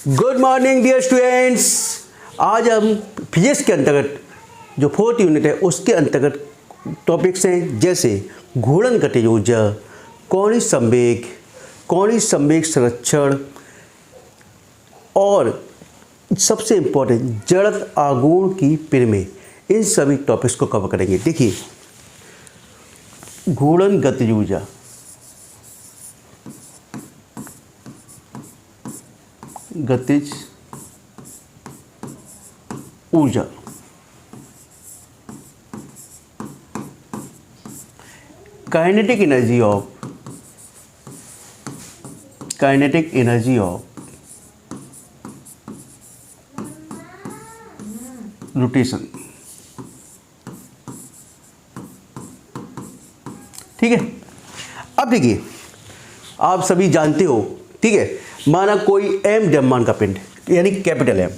Good morning dear students. आज हम physics के अंतर्गत जो 4th यूनिट है उसके अंतर्गत टॉपिक्स हैं, जैसे घूर्णन गतिज ऊर्जा, कोणीय संवेग संरक्षण और सबसे इम्पोर्टेंट जड़त्व आघूर्ण की परिमेय। इन सभी टॉपिक्स को कवर करेंगे। देखिए, घूर्णन गतिज ऊर्जा, गतिज ऊर्जा, काइनेटिक एनर्जी ऑफ रोटेशन। ठीक है। अब देखिए, आप सभी जानते हो, ठीक है, माना कोई m द्रव्यमान का पिंड, यानी कैपिटल M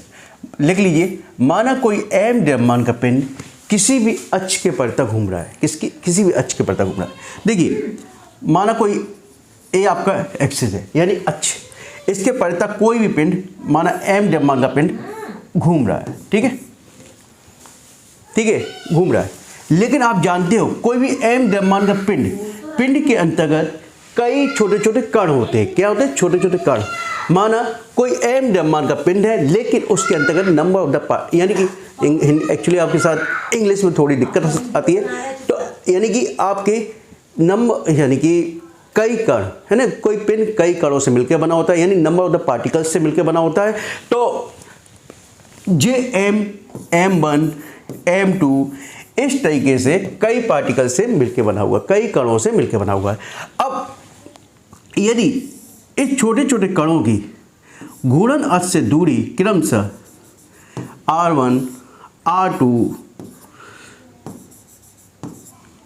लिख लीजिए। माना कोई m द्रव्यमान का पिंड किसी भी अक्ष के परितः घूम रहा है, किसी भी अक्ष के परितः घूम रहा है। देखिए, माना कोई A आपका एक्सिस है, यानी अक्ष, इसके परितः कोई भी पिंड, माना m द्रव्यमान का पिंड घूम रहा है। ठीक है, घूम रहा है। लेकिन आप जानते हो, कोई भी m द्रव्यमान का पिंड के अंतर्गत कई छोटे छोटे कण होते हैं। क्या होते हैं? छोटे छोटे कण। माना कोई m द्रव्यमान का पिंड है, लेकिन उसके अंतर्गत नंबर ऑफ द पार्ट, यानी कि एक्चुअली आपके साथ इंग्लिश में थोड़ी दिक्कत आती है, तो यानी कि आपके नंबर, यानी कि कई कण है ना, कोई पिंड कई कणों से मिलकर बना होता है, यानी नंबर ऑफ द पार्टिकल्स से मिलकर बना होता है। तो M1, M2 इस तरीके से कई पार्टिकल से मिलकर बना हुआ, कई कणों से मिलकर बना हुआ है। अब यदि इस छोटे छोटे कणों की घूर्णन अक्ष से दूरी क्रमशः R1, R2,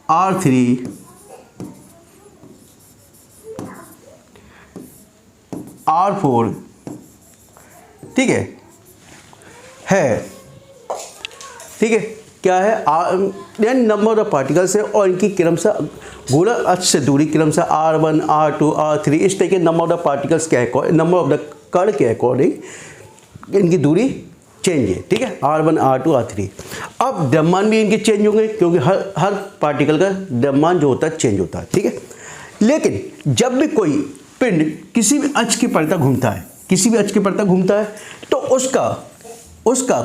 R3, R4, ठीक है, ठीक है, क्या है? यानी नंबर ऑफ द पार्टिकल्स है, और इनकी क्रमशः घूर्णन अक्ष से दूरी क्रमशः R1, R2, R3 इस तरह के नंबर ऑफ द पार्टिकल्स के अकॉर्डिंग, नंबर ऑफ द कण के अकॉर्डिंग इनकी दूरी चेंज है। ठीक है, R1, R2, R3। अब द्रव्यमान भी इनके चेंज होंगे, क्योंकि हर पार्टिकल का द्रव्यमान जो होता है चेंज होता है। ठीक है, लेकिन जब भी कोई पिंड किसी भी अक्ष के परितः घूमता है, तो उसका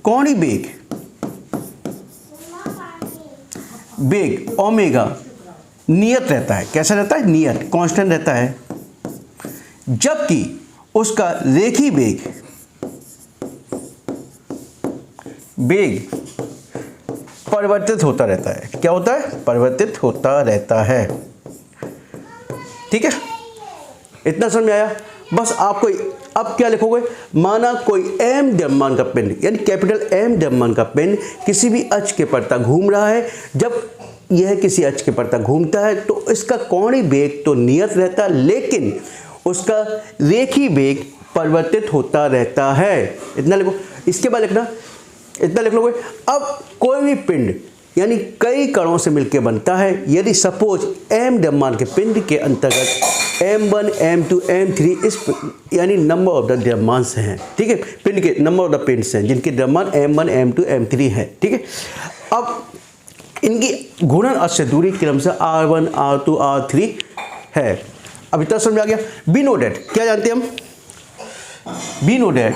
कोणीय वेग ओमेगा नियत रहता है। कैसा रहता है? नियत, कांस्टेंट रहता है। जबकि उसका रेखीय वेग परिवर्तित होता रहता है। क्या होता है? परिवर्तित होता रहता है। ठीक है, इतना समझ में आया? बस आपको अब क्या लिखोगे? माना कोई m द्रव्यमान का पिंड, यानी कैपिटल M द्रव्यमान का पिंड किसी भी अक्ष के परितः घूम रहा है। जब यह किसी अक्ष के परितः घूमता है तो इसका कोणीय वेग तो नियत रहता है, लेकिन उसका रेखीय वेग परिवर्तित होता रहता है। इतना लिखो। इसके बाद लिखना, इतना लिख लोगे। अब कोई भी पिंड यानी कई कणों से मिलकर बनता है। यदि सपोज m द्रव्यमान के पिंड के अंतर्गत M1, M2, M3 इस यानी नंबर ऑफ द द्रव्यमान हैं। ठीक है, पिंड के नंबर ऑफ द पिंड्स हैं जिनके द्रव्यमान M1, M2, M3 है। ठीक है, अब इनकी घूर्णन अक्ष से दूरी क्रमशः R1, R2, R3 है। अब इतना समझ आ गया? बी नो डेट, क्या जानते हैं हम? बी नो डेट,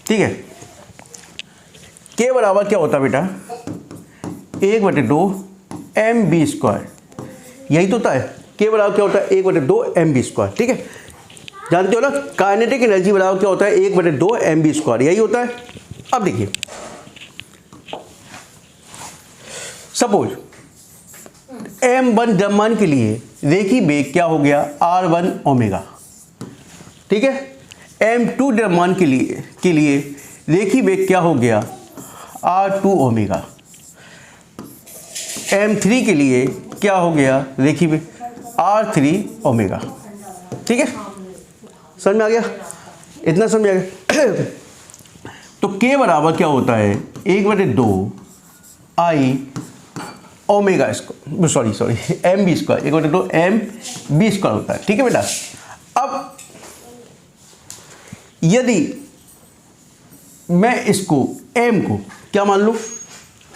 ठीक है, के बराबर क्या होता है बेटा? 1/2 mv²। यही तो होता है। के बराबर क्या होता है? 1/2 mv²। ठीक है, जानते हो ना, काइनेटिक एनर्जी बराबर क्या होता है? 1/2 mv²। यही होता है। अब देखिए, सपोज M1 द्रव्यमान के लिए रेखीय वेग क्या हो गया? R1 omega. ठीक है, M2 द्रव्यमान के लिए रेखीय वेग क्या हो गया? R2 omega. M3 के लिए क्या हो गया रेखीय वेग? R3 omega. ठीक है, समझ में आ गया? इतना समझ में आ गया? तो K बराबर क्या होता है? 1/2 I omega square, sorry M B square equal to M B square होता है। ठीक है बेटा। अब यदि मैं इसको m को क्या मान लूँ,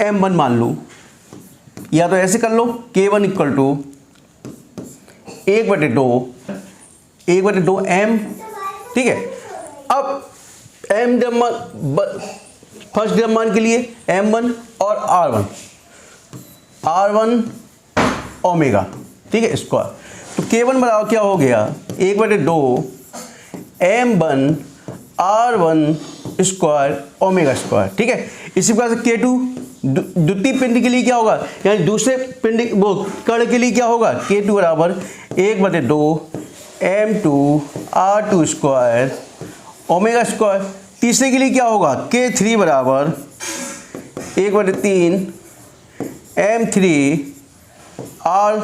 m1 मान लूँ, या तो ऐसे कर लो k1 इक्वल टू 1/2 m। ठीक है। अब m फर्स्ट द्रव्यमान के लिए m1 और r1 ओमेगा, ठीक है, स्क्वायर। तो k1 बराबर क्या हो गया, 1/2 m1 r1 square omega square. ठीक है। इसी प्रकार से k2 द्वितीय पिंड के लिए क्या होगा, यानी दूसरे पिंड वो कण के लिए क्या होगा, k2 बराबर 1/2 m2 r2 square omega square. तीसरे के लिए क्या होगा, k3 बराबर 1/3 m3 r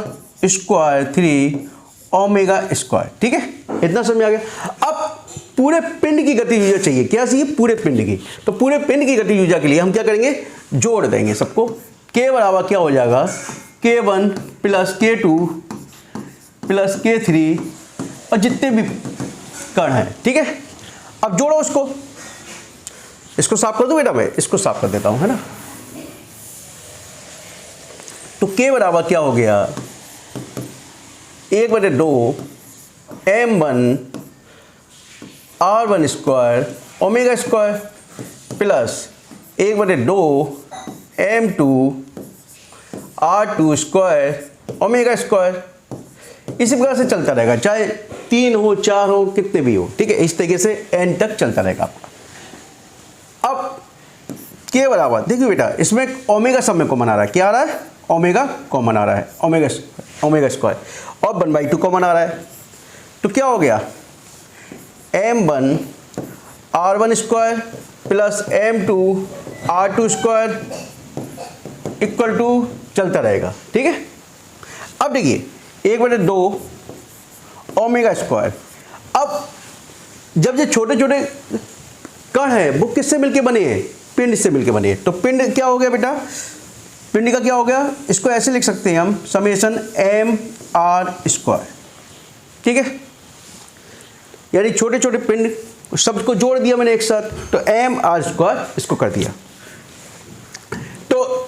square 3 omega square. ठीक है, इतना समझ आ गया। अब पूरे पिंड की गति ऊर्जा चाहिए, क्या चाहिए, पूरे पिंड की। तो पूरे पिंड की गति ऊर्जा के लिए हम क्या करेंगे, जोड़ देंगे सबको। k बराबर क्या हो जाएगा, k1 plus k2 plus k3 और जितने भी कण हैं। ठीक है। अब जोड़ो उसको, इसको साफ कर दो बेटा, मैं इसको साफ कर देता हूं, है ना। तो k बराबर क्या हो गया, 1/2 m1 r1 square omega square plus 1/2 m2 r2 square omega square. इसी प्रकार से चलता रहेगा, चाहे 3 हो 4 हो कितने भी हो। ठीक है, इस तरीके से n तक चलता रहेगा आपका। अब k बराबर देखिए बेटा, इसमें ओमेगा सब में कॉमन आ रहा है, क्या आ रहा है, ओमेगा कॉमन आ रहा है, ओमेगा स्क्वायर, और 1/2 कॉमन आ रहा है। तो क्या हो गया, m1 r1 square plus m2 r2 square equal to चलता रहेगा। ठीक है। अब देखिए 1/2 ओमेगा स्क्वायर। अब जब ये छोटे छोटे कण हैं वो किससे मिलके बने हैं, पिंड से मिलके बने हैं। तो पिंड क्या हो गया बेटा, पिंड का क्या हो गया, इसको ऐसे लिख सकते हैं हम, समेशन m r स्क्वायर। ठीक है, यानी छोटे छोटे पिंड सबको जोड़ दिया मैंने एक साथ, तो m r स्क्वायर इसको कर दिया। तो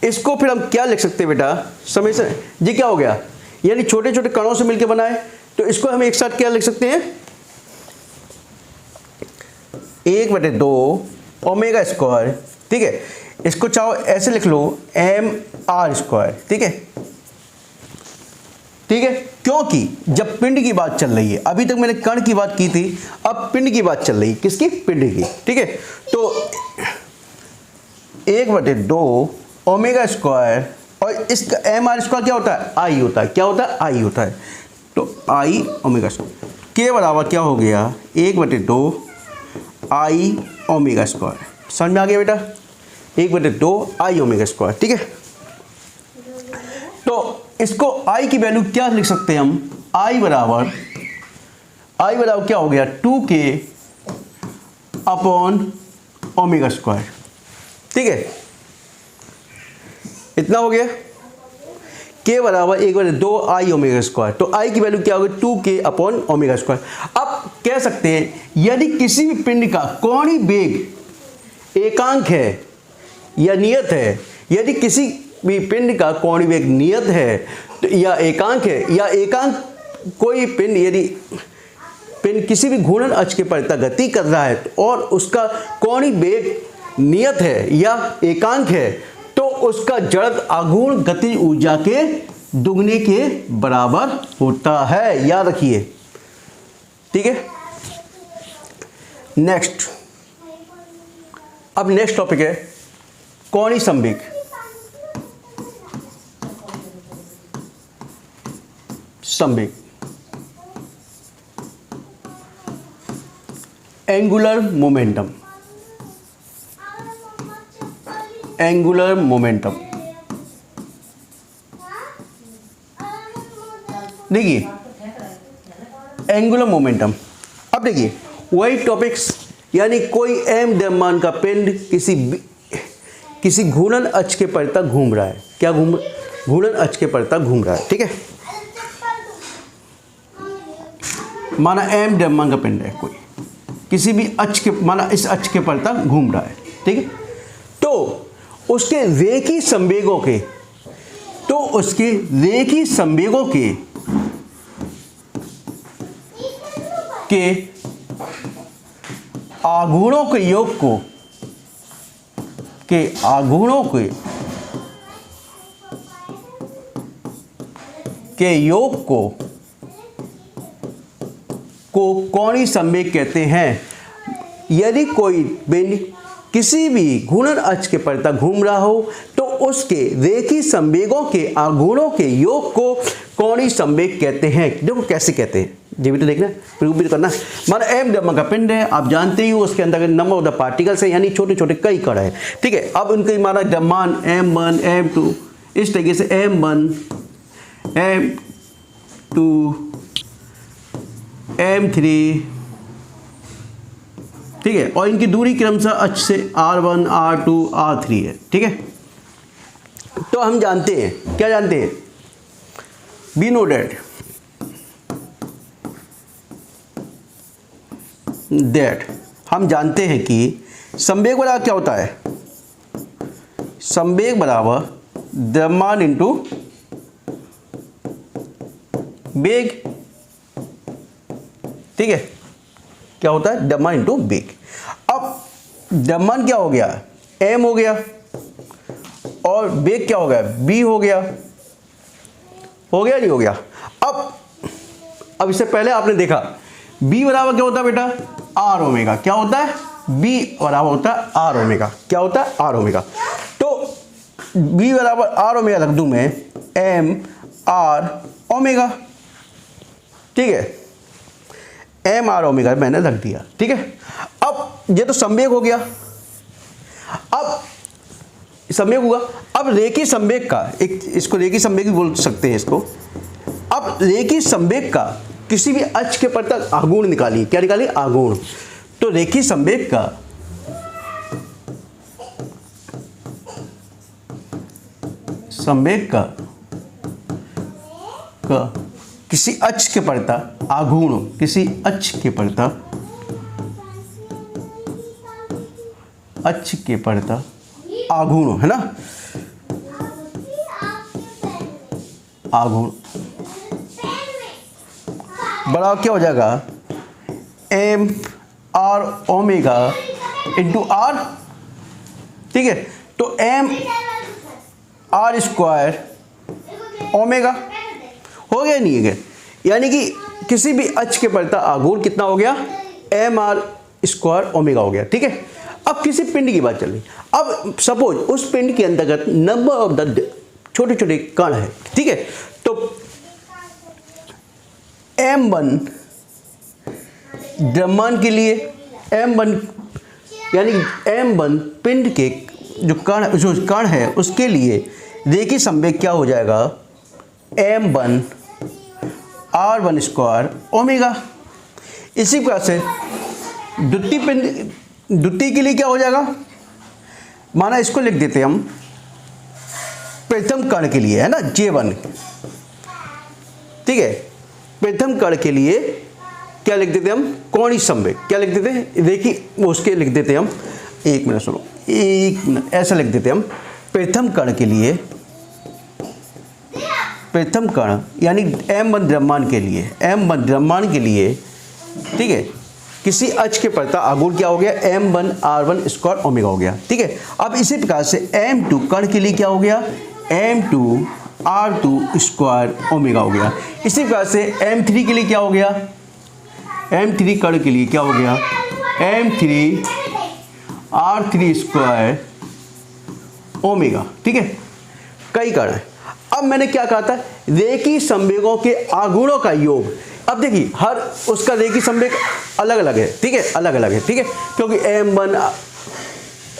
इसको फिर हम क्या लिख सकते हैं बेटा, समेशन, ये क्या हो गया, यानी छोटे छोटे कणों से मिलकर बना है। तो इसको हम एक साथ क्या लिख सकते हैं, 1/2 ओमेगा स्क्वायर। ठीक है, इसको चाहो ऐसे लिख लो m r स्क्वायर। ठीक है, ठीक है, क्योंकि जब पिंड की बात चल रही है, अभी तक मैंने कण की बात की थी, अब पिंड की बात चल रही है, किसकी, पिंड की। ठीक है, तो 1/2 ओमेगा स्क्वायर, और इसका m r स्क्वायर क्या होता है, i होता है, क्या होता है, i होता है। तो i ओमेगा स्क्वायर, k बराबर क्या हो गया, 1/2 i ओमेगा स्क्वायर। समझ में आ गया बेटा, 1/2 i ओमेगा स्क्वायर। ठीक है, तो इसको i की वैल्यू क्या लिख सकते हैं हम, i बराबर क्या हो गया, 2k अपॉन ओमेगा स्क्वायर। ठीक है, इतना हो गया, k बराबर 1/2 i ओमेगा स्क्वायर। तो i की वैल्यू क्या होगी, 2k अपॉन ओमेगा स्क्वायर। अब कह सकते हैं यदि किसी भी पिंड का कोणीय वेग एकांक है या नियत है, यदि किसी भी पिंड का कोणीय वेग नियत है तो या एकांक है, या एकांक कोई पिंड, यदि पिंड किसी भी घूर्णन अक्ष के परितः गति कर रहा है और उसका कोणीय वेग नियत है या एकांक है, तो उसका जड़त्व आघूर्ण गति ऊर्जा के दुगने के बराबर होता है, याद रखिए। ठीक है, नेक्स्ट, अब नेक्स्ट टॉपिक है कोणीय संवेग। संवेग, एंगुलर मोमेंटम, एंगुलर मोमेंटम। देखिए एंगुलर मोमेंटम, अब देखिए वही टॉपिक्स, यानी कोई m द्रव्यमान का पिंड किसी घूर्णन अक्ष के परितः घूम रहा है। क्या घूर्णन अक्ष के परितः घूम रहा है, ठीक है। माना m द्रव्यमान का पिंड है कोई, किसी भी अक्ष के, माना इस अक्ष के परितः घूम रहा है, ठीक है। तो उसके रेखीय संवेगों के आघूर्णों के योग को कोणीय संवेग कहते हैं। यदि कोई पिंड किसी भी घूर्णन अक्ष के परितः घूम रहा हो तो उसके रेखीय संवेगों के आघूर्णों के योग को कोणीय संवेग कहते हैं। देखो कैसे कहते हैं, ये भी तो देखना, प्रूव भी तो करना। माना m द्रव्यमान का पिंड है, आप जानते ही हो उसके अंदर नंबर ऑफ द पार्टिकल्स है, यानी छोटे छोटे कई कण है, ठीक है। अब उनके माना द्रव्यमान m1 m2 इस तरीके से m1 m2 m3, ठीक है, और इनकी दूरी क्रमशः अक्ष से r1 r2 r3 है, ठीक है। तो हम जानते हैं, क्या जानते हैं, वी नो दैट हम जानते हैं कि संवेग बराबर क्या होता है, संवेग बराबर द्रव्यमान इंटू वेग, ठीक है। क्या होता है, द्रव्यमान इंटू वेग। अब द्रव्यमान क्या हो गया, m हो गया, और वेग क्या हो गया, v हो गया नहीं हो गया। अब इससे पहले आपने देखा b बराबर क्या होता है बेटा, r ओमेगा। क्या होता है, b बराबर होता है r ओमेगा। क्या होता है, r ओमेगा। तो b बराबर r ओमेगा रख दूं मैं, m r ओमेगा, ठीक है, m r ओमेगा मैंने रख दिया, ठीक है। अब ये तो संवेग हो गया, अब संवेग हुआ। अब रेखीय संवेग का एक, इसको रेखीय संवेग भी बोल सकते हैं इसको। अब रेखीय संवेग का किसी भी अक्ष के परितः आघूर्ण निकालिए। क्या निकालिए, आघूर्ण। तो रेखीय संवेग का किसी अक्ष के परितः आघूर्ण, किसी अक्ष के परितः आघूर्ण, है ना, आघूर्ण बराबर क्या हो जाएगा, m r omega into r, ठीक है। तो m r स्क्वायर ओमेगा हो गया, नहीं है, यानी कि किसी भी अक्ष के परितः आघूर्ण कितना हो गया, m r स्क्वायर ओमेगा हो गया, ठीक है। अब किसी पिंड की बात चल रही, अब सपोज उस पिंड के अंतर्गत नंबर ऑफ द छोटे छोटे कण है, ठीक है। तो m1 द्रव्यमान के लिए, m1 यानी m1 पिंड के जो कण है उसके लिए रेखीय संवेग क्या हो जाएगा, m1 r1 स्क्वायर ओमेगा। इसी प्रकार से द्वितीय के लिए क्या हो जाएगा, माना इसको लिख देते हम प्रथम कण के लिए, है ना, J1, ठीक है। प्रथम कण के लिए क्या लिख देते हम, कोणीय संवेग। क्या लिख देते हैं, देखिए उसके लिख देते हम, एक मिनट सुनो, एक मिनट, ऐसा लिख देते हम, प्रथम कण के लिए, प्रथम कण यानी m1 द्रव्यमान के लिए, m1 द्रव्यमान के लिए, ठीक है, किसी अक्ष के परितः आघूर्ण क्या हो गया, m1 r1 स्क्वायर ओमेगा हो गया, ठीक है। अब इसी प्रकार से m2 कण के लिए क्या हो गया, m2 r2 स्क्वायर ओमेगा हो गया। इसी प्रकार से m3 के लिए क्या हो गया, m3 कण के लिए क्या हो गया, m3 r3 स्क्वायर ओमेगा, ठीक है। कई कण है। अब मैंने क्या कहा था, रेखीय संवेगों के आघूर्णों का योग। अब देखिए हर उसका रेखीय संवेग अलग अलग है, ठीक है, अलग अलग है, ठीक है, क्योंकि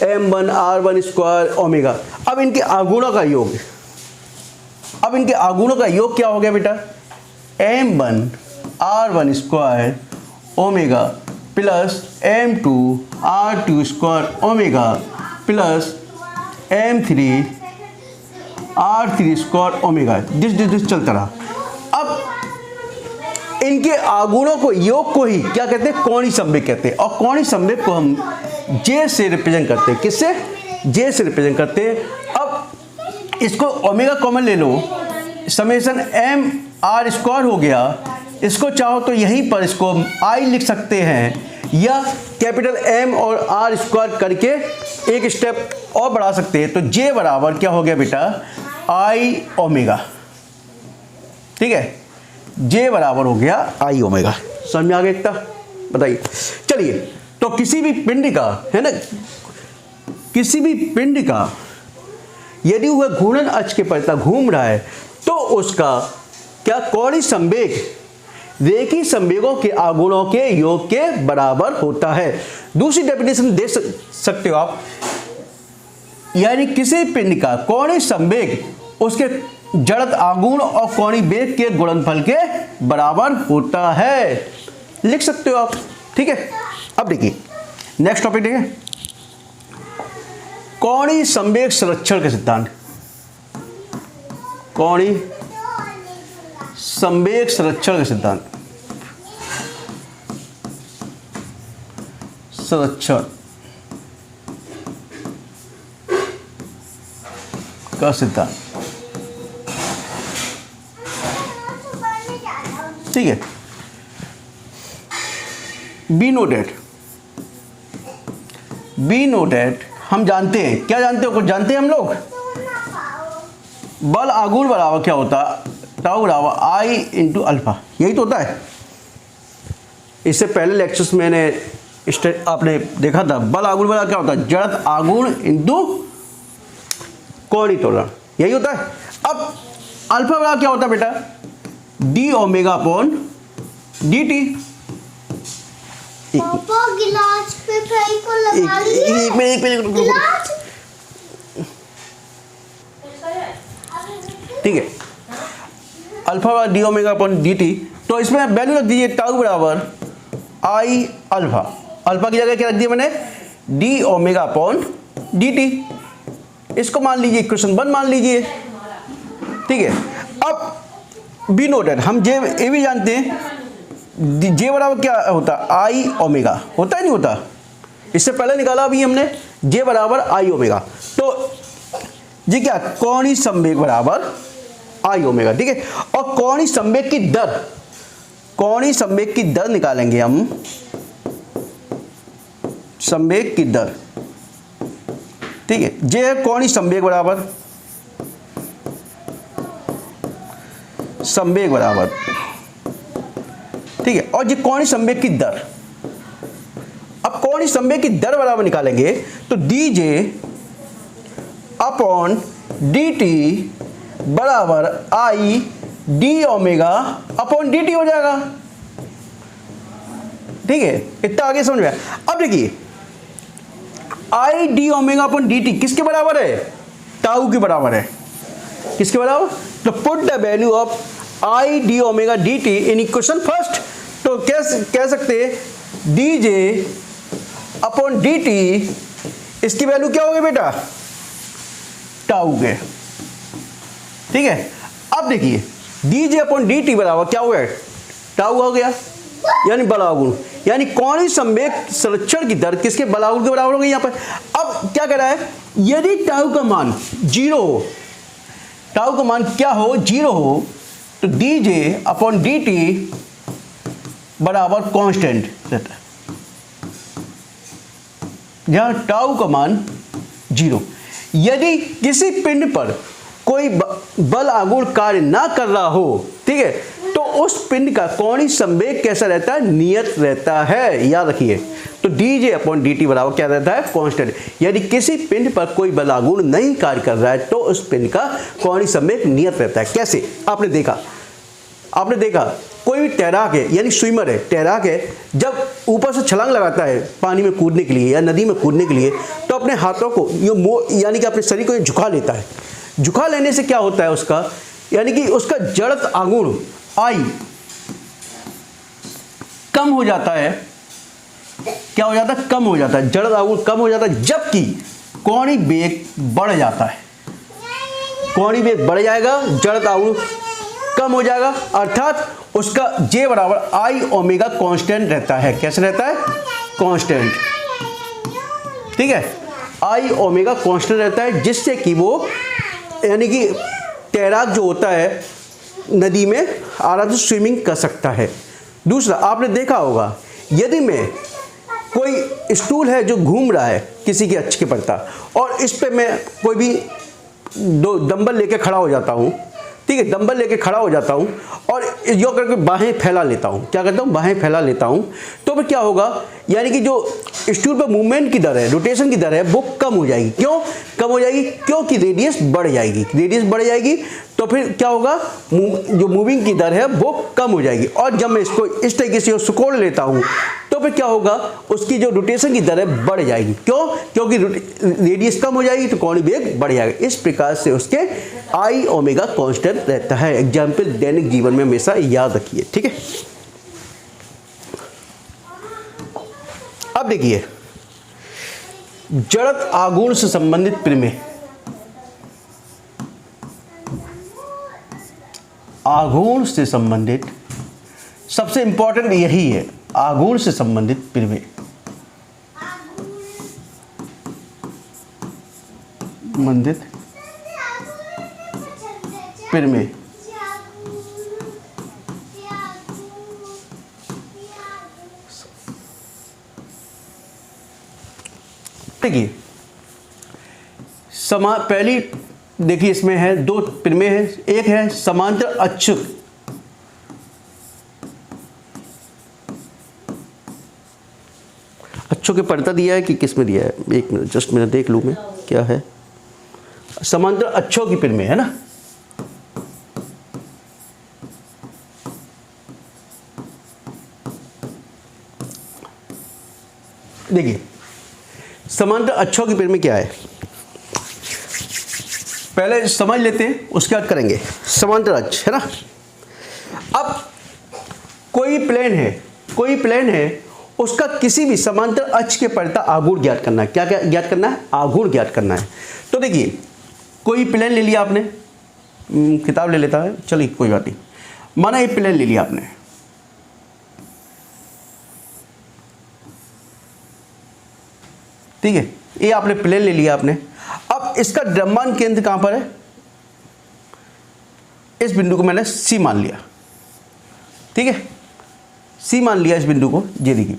m1 r1 स्क्वायर ओमेगा। अब इनके आघूर्णों का योग, अब इनके आघूर्णों का योग क्या हो गया बेटा, m1 r1 square omega plus m2 r2 square omega plus m3 r3 square omega, this चलता रहा। अब इनके आगुणों को, योग को ही क्या कहते हैं, कोणीय संवेग कहते हैं। और कोणीय संवेग को हम J से रिप्रेजेंट करते हैं। किससे? J से रिप्रेजेंट करते हैं। अब इसको ओमेगा कॉमन ले लो, समेशन m r स्क्वायर हो गया। इसको चाहो तो यहीं पर इसको I लिख सकते हैं, या कैपिटल M और R स्क्वायर करके एक स्टेप और बढ़ा सकते हैं। तो J बराबर क्या हो गया बेटा, I ओमेगा। ठीक है, J बराबर हो गया I ओमेगा। समझ में आ गया इतना? बताइए। चलिए, तो किसी भी पिंड का, है ना, किसी भी पिंड का यदि वह घूर्णन अक्ष के परितः घूम रहा है तो उसका क्या कोणीय संवेग रेखीय संवेगों के आगुणों के योग के बराबर होता है। दूसरी डेफिनेशन दे सकते हो आप, यानी किसी पिंड का कोणीय संवेग उसके जड़त्व आघूर्ण और कोणीय वेग के गुणनफल के बराबर होता है, लिख सकते हो आप। ठीक है, अब देखिए नेक्स्ट टॉपिक देखिए, कोणीय संवेग संरक्षण का सिद्धांत। कोणीय संवेग संरक्षण का सिद्धांत, संरक्षण का सिद्धांत। ठीक है, बी नोटेड हम जानते हैं, क्या जानते हो, कुछ जानते हैं हम लोग। बल आघूर्ण बराबर क्या होता है, टाउ बराबर आई इंटू अल्फा, यही तो होता है। इससे पहले लेक्चर्स में आपने देखा था, बल आघूर्ण बराबर क्या होता है, जड़त्व आघूर्ण इंटू कोणीय त्वरण, यही होता है। अब अल्फा बराबर क्या होता है बेटा, D omega upon D T. पापा गिलास पे फ्राई को लगा लिया। एक मिनट ठीक है, alpha D omega upon D T. तो इसमें वैल्यू रख दीजिए टाउ बराबर आई अल्फा, अल्फा की जगह क्या रख दिया मैंने, D omega upon D T. इसको मान लीजिए इक्वेशन 1 मान लीजिए। ठीक है, अब बी नोटेड हम जे ये भी जानते हैं, जे बराबर क्या होता है, आई ओमेगा होता है, नहीं होता, इससे पहले निकाला अभी हमने, जे बराबर आई ओमेगा। तो जी क्या, कोणीय संवेग बराबर आई ओमेगा। ठीक है, और कोणीय संवेग की दर, कोणीय संवेग की दर निकालेंगे हम, संवेग की दर। ठीक है, जे है कोणीय संवेग बराबर, संवेग बराबर, ठीक है, और ये कोणीय संवेग की दर। अब कोणीय संवेग की दर बराबर निकालेंगे तो D J upon D T बराबर I D omega upon D T हो जाएगा। ठीक है, इतना आगे समझ में आया। अब देखिए आई D omega upon D T किसके बराबर है, टाउ के बराबर है। किसके बराबर, तो put the value of I D omega D T in equation first. तो कह सकते हैं D J upon D T, इसकी वैल्यू क्या होगी बेटा, टाउ के। ठीक है, अब देखिए D J upon D T बराबर क्या हो गया, टाउ हो गया, यानी बल आघूर्ण, यानी कोणीय संवेग संरक्षण की दर किसके, बल आघूर्ण के बराबर हो गई यहाँ पर। अब क्या कह रहा है, यदि टाउ का मान 0 हो, टाउ का मान क्या हो, 0 हो, तो D J upon D T बराबर कांस्टेंट रहता है, जहां टाउ का मान 0। यदि किसी पिंड पर कोई बल आघूर्ण कार्य ना कर रहा हो, ठीक है, तो उस पिंड का कोणीय संवेग कैसा रहता है, नियत रहता है, याद रखिए। तो D J upon D T बराबर क्या रहता है, कांस्टेंट। यदि किसी पिंड पर कोई बल आघूर्ण नहीं कार्य कर रहा है तो उस पिंड का कोणीय संवेग नियत रहता है। कैसे, आपने देखा कोई भी तैराक है, यानी स्विमर है, तैराक है, जब ऊपर से छलांग लगाता है पानी में कूदने के लिए या नदी में कूदने के लिए, तो अपने हाथों को यानी कि अपने शरीर को झुका लेता है। झुका लेने से क्या होता है उसका, यानी कि उसका जड़त्व आघूर्ण आई कम हो जाता है। क्या हो जाता है, कम हो जाता है, जड़त्व आघूर्ण कम हो जाता है। जबकि कोणीय वेग बढ़ जाता है, कोणीय वेग बढ़ जाएगा, जड़त आघूर्ण कम हो जाएगा, अर्थात उसका J बराबर आई ओमेगा कांस्टेंट रहता है। कैसे रहता है? कांस्टेंट। ठीक है, आई ओमेगा कांस्टेंट रहता है, जिससे कि वो यानी कि तैराक जो होता है नदी में आराम से स्विमिंग कर सकता है। दूसरा, आपने देखा होगा यदि मैं कोई स्टूल है जो घूम रहा है किसी के अक्ष के पड़ता और इस पे मैं कोई भी दो डंबल लेके खड़ा हो जाता हूँ, ठीक है, डंबल लेके खड़ा हो जाता हूँ और यो करके बाहें फैला लेता हूँ, क्या करता हूँ? बाहें फैला लेता हूँ, तो फिर क्या होगा? यानी कि जो स्टूल पर मूवमेंट की दर है, रोटेशन की दर है, वो कम हो जाएगी। क्यों कम हो जाएगी? क्योंकि रेडियस बढ़ जाएगी, रेडियस बढ़ जाएगी, तो फिर क्या होगा? जो मूविंग की दर है वो कम हो जाएगी। और जब मैं इसको इस तरीके से सिकोड़ लेता हूँ तो फिर क्या होगा? उसकी जो रोटेशन की दर है बढ़ जाएगी। क्यों? क्योंकि रेडियस कम हो जाएगी तो कोणीय वेग बढ़ जाएगा। इस प्रकार से उसके आई ओमेगा कांस्टेंट रहता है। एग्जाम्पल दैनिक जीवन में हमेशा याद रखिए। ठीक है, अब देखिए जड़त आघूर्ण से संबंधित प्रमेय, आघूर्ण से संबंधित सबसे इंपॉर्टेंट यही है, आघूर्ण से संबंधित प्रमेय। संबंधित प्रमेय देखिए पहली देखिए इसमें है दो प्रमेय है। एक है समांतर अच्युत, अच्छों के पढ़ता दिया है कि किस में दिया है? एक मिनट जस्ट मैंने देख लूँ मैं क्या है। समांतर अच्छों की प्रमेय है ना। देखिए समांतर अच्छों की प्रमेय क्या है, पहले समझ लेते हैं उसके बाद करेंगे। समांतर अक्ष है ना। अब कोई प्लेन है उसका किसी भी समांतर अक्ष के पड़ता आघूर्ण ज्ञात करना है। क्या ज्ञात करना है? आघूर्ण ज्ञात करना है। तो देखिए कोई प्लेन ले लिया आपने, किताब ले लेता है, चलिए कोई बात नहीं। माना ये प्लेन ले लिया आपने, ठीक है, ये आपने प्लेन ले लिया आपने। अब इसका द्रव्यमान केंद्र कहां पर है? इस बिंदु को मैंने सी मान लिया, ठीक है, सी मान लिया इस बिंदु को। ये देखिए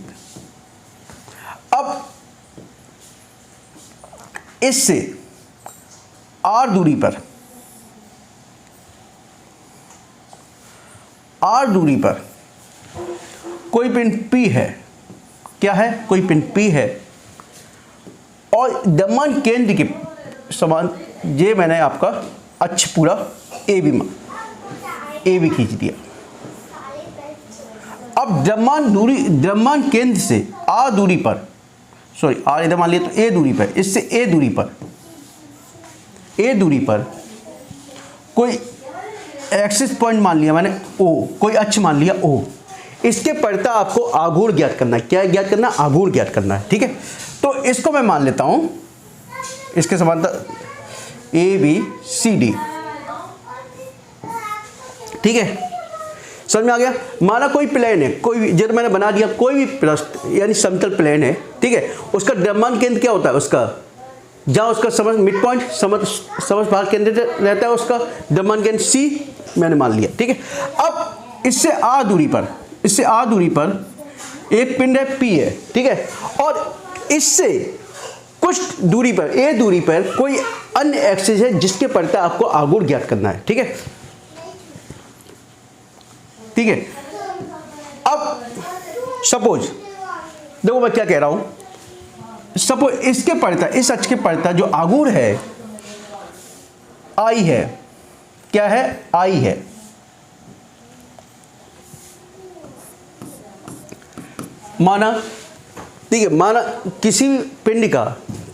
अब इससे आर दूरी पर कोई पिंड P है। क्या है? कोई पिंड P है और द्रव्यमान केंद्र के समान ये मैंने आपका अक्ष पूरा ए बी खींच दिया। अब द्रव्यमान केंद्र से आर दूरी पर, सॉरी आर इधर मान लिया तो ए दूरी पर, इससे ए दूरी पर कोई एक्सिस पॉइंट मान लिया मैंने ओ, कोई अक्ष मान लिया ओ। इसके पड़ता आपको आघूर्ण ज्ञात करना है। क्या ज्ञात करना? आघूर्ण ज्ञात करना है। ठीक है, तो इसको मैं मान लेता हूं इसके समांतर ABCD। ठीक है, समझ में आ गया? माना कोई प्लेन है, कोई भी, जब मैंने बना दिया कोई भी पृष्ठ यानी समतल प्लेन है, ठीक है, उसका द्रव्यमान केंद्र क्या होता है? उसका जहाँ उसका मिड पॉइंट समभाग केंद्र रहता है, उसका द्रव्यमान केंद्र C मैंने मान लिया। ठीक है, अब इससे आर दूरी पर एक पिंड है P है, ठीक है, और इससे कुछ दूरी पर A दूरी पर कोई अन्य एक्सिस है जिसके पड़ता आपको आघूर्ण ज्ञात करना है। ठीक है, ठीक है। अब सपोज देखो मैं क्या कह रहा हूं, सपोज इसके पड़ता, इस अक्ष के पड़ता जो आघूर्ण है I है। क्या है? I है। माना, ठीक है, माना किसी पिंड का,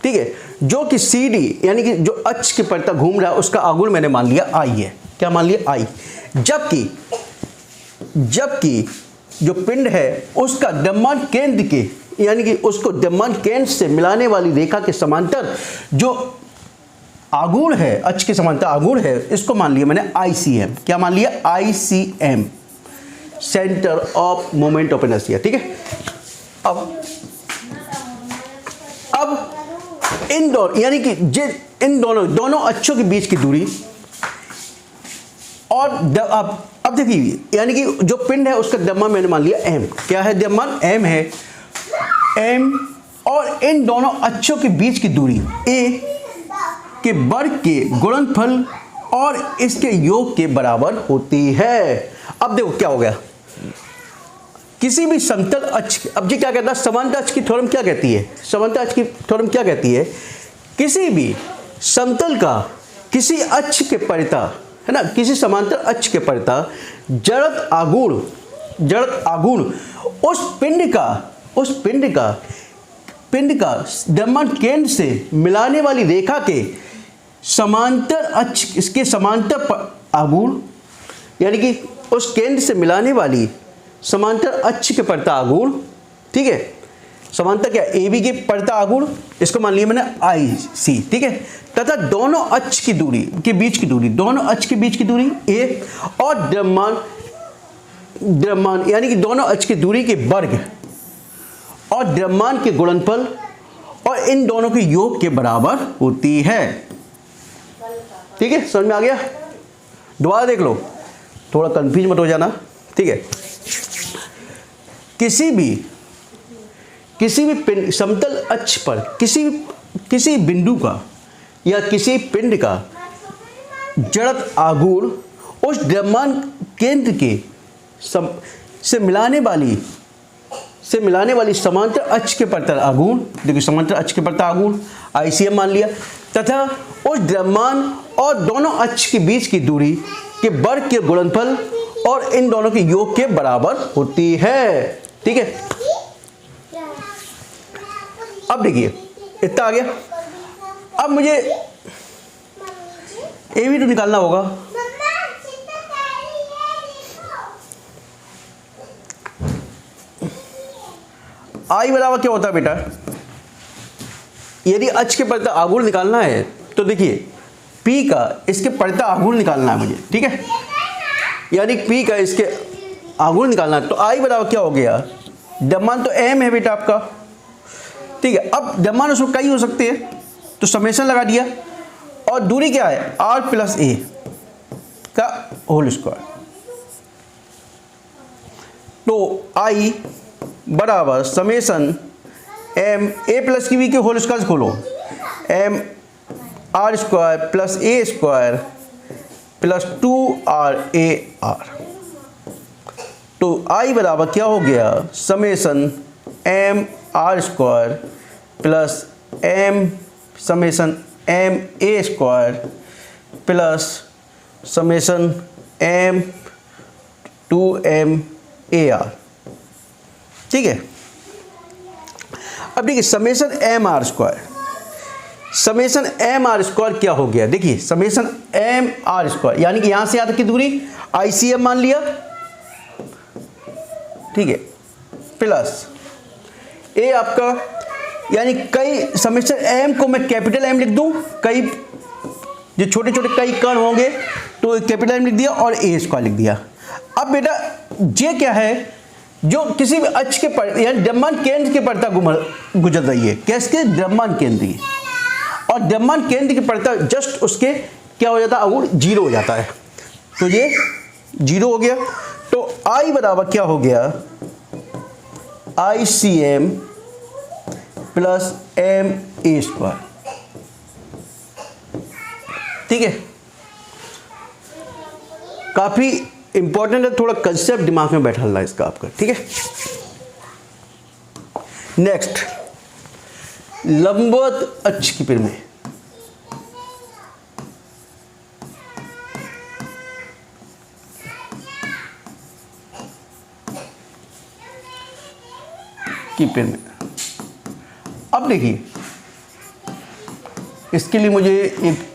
ठीक है, जो कि CD यानी कि जो अक्ष के पड़ता घूम रहा है उसका आघूर्ण मैंने मान लिया I है। क्या मान लिया? I। जबकि जो पिंड है उसका द्रव्यमान केंद्र के यानी कि उसको द्रव्यमान केंद्र से मिलाने वाली रेखा के समांतर जो आघूर्ण है, अक्ष के समांतर आघूर्ण है, इसको मान लिया मैंने ICM। क्या मान लिया? ICM, centre of moment of inertia. ठीक है। अब इन दोनों यानी कि इन दोनों अक्षों के बीच की दूरी और अब देखिए, यानी कि जो पिंड है उसका द्रव्यमान मैंने मान लिया m। क्या है द्रव्यमान? m है, m, और इन दोनों अक्षों के बीच की दूरी a के वर्ग के गुणनफल और इसके योग के बराबर होती है। अब देखो क्या हो गया, किसी भी समतल अक्ष, अब जी क्या कहता है, समांतर अक्ष की थ्योरम क्या कहती है? समांतर अक्ष की थ्योरम क्या कहती है? किसी भी समतल का किसी अक्ष के परिता, है ना, किसी समांतर अक्ष के परिता जड़त आघूर्ण उस पिंड का द्रव्यमान केंद्र से मिलाने वाली रेखा के समांतर अक्ष, इसके समांतर आघूर्ण, यानी कि उस केंद्र से मिलाने वाली समांतर अक्ष के परिता आघूर्ण, ठीक है, समांतर क्या? AB के परिता आघूर्ण, इसको मान लिया मैंने IC। ठीक है। तथा दोनों अक्ष की दूरी के बीच की दूरी, दोनों अक्ष के बीच की दूरी A, और द्रव्यमान यानी कि दोनों अक्ष की दूरी के वर्ग और द्रव्यमान के गुणनफल और इन दोनों के योग के बराबर होती है। ठीक है, समझ में आ गया? दोबारा देख लो, थोड़ा कंफ्यूज मत हो जाना। ठीक है। किसी भी समतल अक्ष पर किसी बिंदु का या किसी पिंड का जड़त आघूर्ण उस द्रव्यमान केंद्र के से मिलाने वाली समांतर अक्ष के परिता आघूर्ण, देखिए समांतर अक्ष के परिता आघूर्ण ICM मान लिया, तथा उस द्रव्यमान और दोनों अक्ष के बीच की दूरी के वर्ग के गुणनफल और इन दोनों के योग के बराबर होती है। ठीक है। अब देखिए इतना आ गया। अब मुझे ए भी तो निकालना होगा। आई बराबर क्या होता है बेटा? यदि अक्ष के परिता आघूर्ण निकालना है तो देखिए P का इसके परिता आघूर्ण निकालना है मुझे। ठीक है, यानी P का इसके आघूर्ण निकालना है, तो I बराबर क्या हो गया? द्रव्यमान तो m है बेटा आपका। ठीक है। अब द्रव्यमान उसमें कई हो सकते हैं, तो समेशन लगा दिया, और दूरी क्या है? R + A का होल स्क्वायर। तो I बराबर समेशन m A + की V के होल स्क्वायर खोलो, m R² + A² + 2RAR। तो I बराबर क्या हो गया? Summation m R² + summation m A² + summation m 2m AR। ठीक है। अब देखिए समेशन m R² क्या हो गया? देखिए समेशन m R², यानी कि यहां से यहां तक की दूरी ICM मान लिया। ठीक है, प्लस A आपका, यानी कई समेशन m को मैं कैपिटल M लिख दूं, कई जो छोटे छोटे कई कण होंगे तो कैपिटल M लिख दिया और A² लिख दिया। अब बेटा J क्या है? जो किसी भी अक्ष के पर यानी द्रव्यमान केंद्र के परिता गुजर रही है। कैसे? द्रव्यमान केंद्र, और द्रव्यमान केंद्र के परिता जस्ट उसके क्या हो जाता है? आघूर्ण 0 हो जाता है। तो ये 0 हो गया। तो I बराबर क्या हो गया? ICM + MA²। ठीक है, काफी इंपॉर्टेंट है, थोड़ा कंसेप्ट दिमाग में बैठाना है इसका आपका। ठीक है। नेक्स्ट, लंबवत अक्ष की पिंड में अब देखिए इसके लिए मुझे एक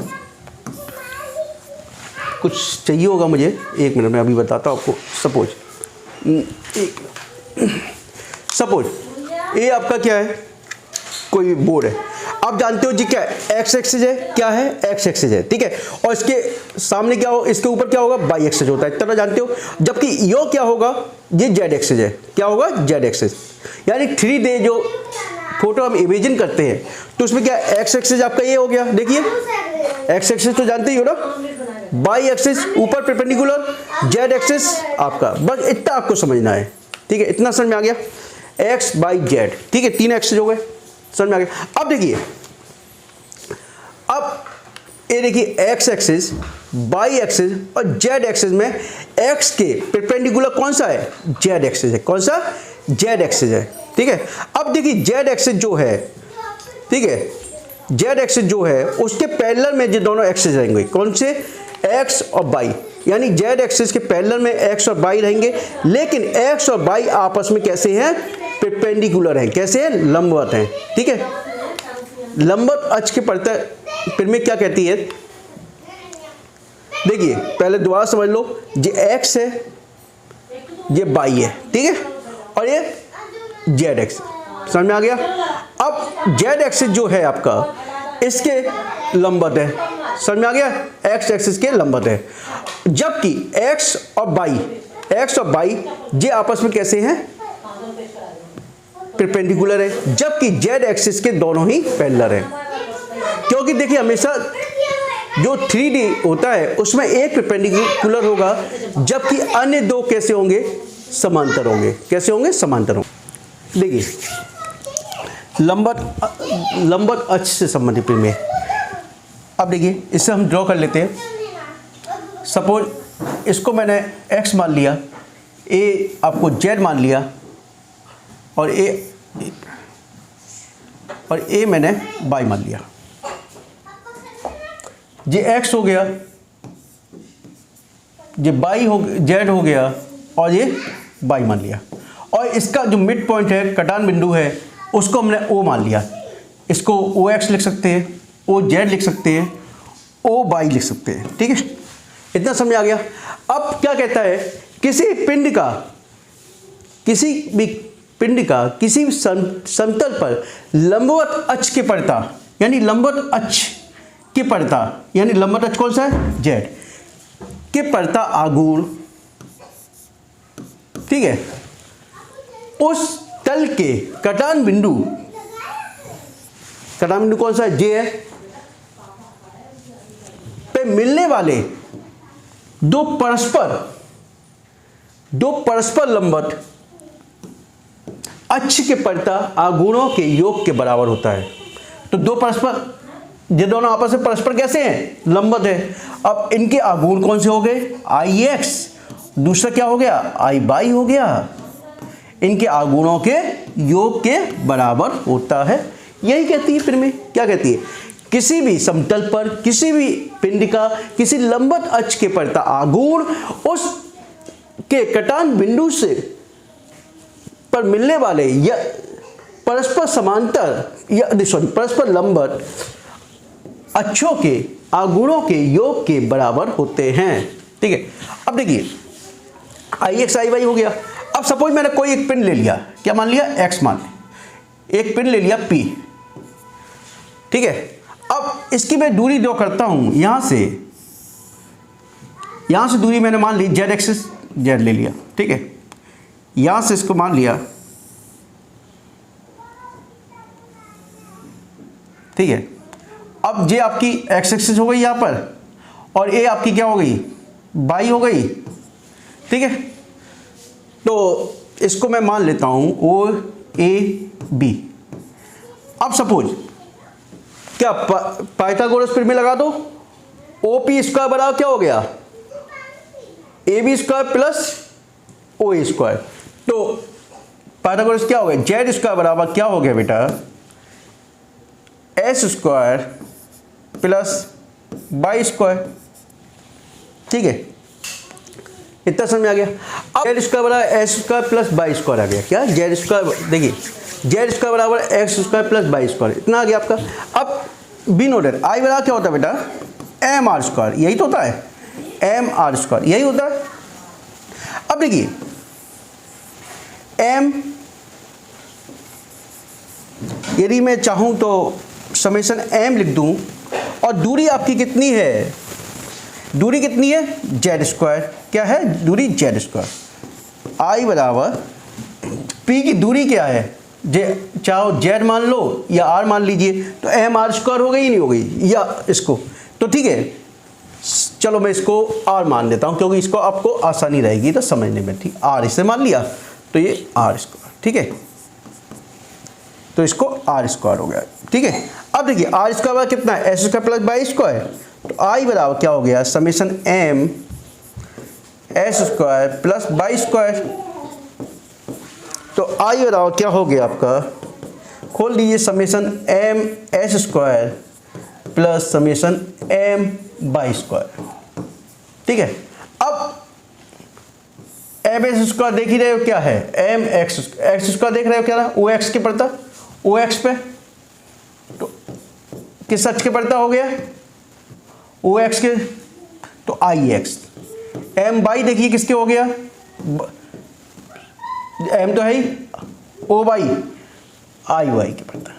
कुछ चाहिए होगा मुझे। एक मिनट में अभी बताता हूँ आपको। सपोज ये आपका क्या है, कोई बोर्ड है। आप जानते हो जी क्या एक्स एक्सिस है, क्या है एक्स एक्सिस है, ठीक है। और इसके सामने क्या हो, इसके ऊपर क्या होगा, वाई एक्सिस होता है, इतना जानते हो। जबकि यो क्या होगा, ये जेड एक्सिस है, क्या होगा जेड एक्सिस। यानी 3D जो फोटो हम इमेजिन करते हैं तो उसमें क्या एक्स एक्सिस आपका ये हो गया, देखिए एक्स एक्सिस तो जानते ही हो ना, वाई एक्सिस ऊपर परपेंडिकुलर, जेड एक्सिस आपका, बस इतना आपको समझना है, ठीक है। इतना समझ में आ गया, एक्स बाई जेड, ठीक है, 3 एक्सिस हो गए, समझ में आ गया। अब देखिए, अब ये देखिए एक्स एक्सिस, वाई एक्सिस और जेड एक्सिस में एक्स के परपेंडिकुलर कौन सा है, जेड एक्सिस है, कौन सा, जेड एक्सिस है, ठीक है। अब देखिए जेड एक्सिस जो है, ठीक है, जेड एक्सिस जो है उसके पैरेलल में जो दोनों एक्सिस रहेंगे, कौन से, एक्स और वाई, यानी जेड एक्सिस के पैरेलल में एक्स और वाई रहेंगे। लेकिन एक्स और वाई आपस में कैसे हैं, परपेंडिकुलर हैं, कैसे हैं, लंबवत हैं, ठीक है। लंबवत अक्ष के पड़ता फिर में क्या कहती है, देखिए पहले दोबारा समझ लो, ये एक्स है, ये वाई है, ठीक है, और ये जेड एक्स, समझ में आ गया। अब जेड एक्सिस जो है आपका इसके लंबवत है, समझ में आ गया, एक्स एक्सिस के लंबवत है। जबकि एक्स और वाई ये आपस में कैसे हैं, परपेंडिकुलर है। जबकि जेड एक्सिस के दोनों ही पैरेलल है, क्योंकि देखिए हमेशा जो 3D होता है उसमें एक परपेंडिकुलर होगा, जबकि अन्य दो कैसे होंगे, समांतर होंगे, कैसे होंगे, समांतर होंगे। देखिए लंबवत अक्ष से संबंधित में, अब देखिए इसे हम ड्रॉ कर लेते हैं। सपोज इसको मैंने x मान लिया, ए आपको z मान लिया, और ए मैंने y मान लिया। ये x हो गया, ये y हो, z हो गया, और ये y मान लिया। और इसका जो मिड पॉइंट है, कटान बिंदु है, उसको हमने O मान लिया। इसको OX लिख सकते हैं, OZ लिख सकते हैं, OY लिख सकते हैं, ठीक है। इतना समझ आ गया। अब क्या कहता है, किसी भी पिंड का किसी भी समतल पर लंबवत अक्ष के पड़ता, यानी लंबवत अक्ष के पड़ता, यानी लंबवत अक्ष कौन सा है, जेड के पड़ता आघूर्ण, ठीक है, उस तल के कटान बिंदु कौन सा है, जे है, पे मिलने वाले दो परस्पर लंबवत अक्ष के पड़ता आघूर्णों के योग के बराबर होता है। तो दो परस्पर, ये दोनों आपस में परस्पर कैसे हैं, लंबवत है। अब इनके आघूर्ण कौन से हो गए, आई एक्स, दूसरा क्या हो गया, आई वाई हो गया। इनके आघूर्णों के योग के बराबर होता है। यही कहती है फिर में, क्या कहती है, किसी भी समतल पर किसी भी पिंड का किसी लंबवत अक्ष के पड़ता आघूर्ण उस के कटान बिंदु से पर मिलने वाले या परस्पर समांतर या परस्पर लंबवत अक्षों के आघूर्णों के योग के बराबर होते हैं, ठीक है। अब देखिए आई एक्स आई वाई हो गया। अब सपोज मैंने कोई एक पिंड ले लिया, क्या मान लिया, एक्स मान लिया, एक पिंड ले लिया पी, ठीक है। अब इसकी मैं दूरी जो करता हूं, यहां से दूरी मैंने मान ली जेड एक्सिस, जेड ले लिया, ठीक है। यहां से इसको मान लिया, ठीक है। अब ये आपकी एक्स एक्सिस हो गई यहां पर, और ए आपकी क्या हो गई, वाई हो गई, ठीक है। तो इसको मैं मान लेता हूं ओ ए बी। अब सपोज क्या पाइथागोरस प्रमेय लगा दो, ओ पी स्क्वायर बराबर क्या हो गया, A B square plus O A square. तो पाइथागोरस क्या हो गया, जेड स्क्वायर बराबर क्या हो गया बेटा, S square plus Y square, ठीक है। इतना समझ में आ गया। अब जेड स्क्वायर बराबर S square plus Y square आ गया, क्या जेड स्क्वायर, देखिए जेड स्क्वायर बराबर X square plus Y square, इतना आ गया आपका। अब बी नोटेड, आई बराबर क्या होता है बेटा, एम आर स्क्वायर, यही तो होता है, एम आर स्क्वायर यही होता है। अब देखिए एम यदि मैं चाहूँ तो समेशन m लिख दूँ, और दूरी आपकी कितनी है, दूरी कितनी है, जेड स्क्वायर, क्या है दूरी, जेड स्क्वायर। आई बराबर पी की दूरी क्या है, चाहो जेड मान लो या आर मान लीजिए, तो एम आर स्क्वायर हो गई नहीं हो गई, या इसको, तो ठीक है चलो मैं इसको आर मान देता हूँ क्योंकि इसको आपको आसानी रहेगी तो समझने में, ठीक, आर इसे मान लिया तो ये आर स्क्वायर, ठीक है, तो इसको आर स्क्वायर हो गया, ठीक है। अब देखिए आर स्क्वायर कितना है, x square plus y square, तो आई बराबर क्या हो गया, summation M x square plus y square, तो आई बराबर क्या हो गया आपका, खोल लीजिए, summation M x square plus summation M y square, ठीक है। अब एम एक्स स्क्वायर देख ही रहे हो क्या है, एम एक्स स्क्वायर देख रहे हो क्या है, ओ एक्स के पड़ता, ओ एक्स पे, तो किस अक्ष के पड़ता हो गया, ओ एक्स के, तो आई एक्स, एम बाई देखिए किसके हो गया, एम तो है ही, ओ बाई आई वाई के पड़ता,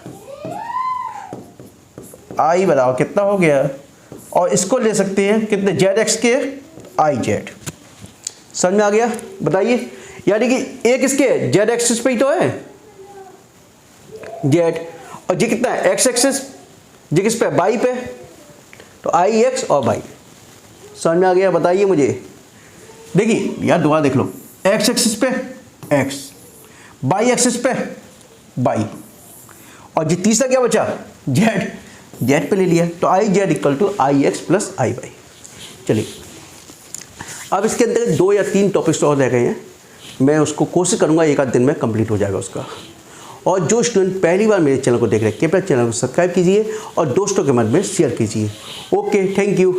आई बराबर कितना हो गया, और इसको ले सकते हैं कितने, जेड एक्स के, आई जेड, समझ में आ गया, बताइए, यानी कि एक इसके जेड एक्सिस पे ही तो है जेड, और जी कितना है एक्स एक्सिस, जी किस पे, बाई पे, तो आई एक्स और बाई, समझ में आ गया, बताइए मुझे। देखिए यार दोबारा देख लो, एक्स एक्सिस पे एक्स, बाई एक्सिस पे बाई, और जी तीसरा क्या बचा, जेड, जेड पे ले लिया, तो I Z equal to I X plus I Y. चलिए अब इसके अंदर 2 या 3 टॉपिक्स और रह गए हैं, मैं उसको कोशिश करूंगा एक आध दिन में कंप्लीट हो जाएगा उसका। और जो स्टूडेंट पहली बार मेरे चैनल को देख रहे हैं कृपया चैनल को सब्सक्राइब कीजिए और दोस्तों के मन में शेयर कीजिए। Okay, thank you.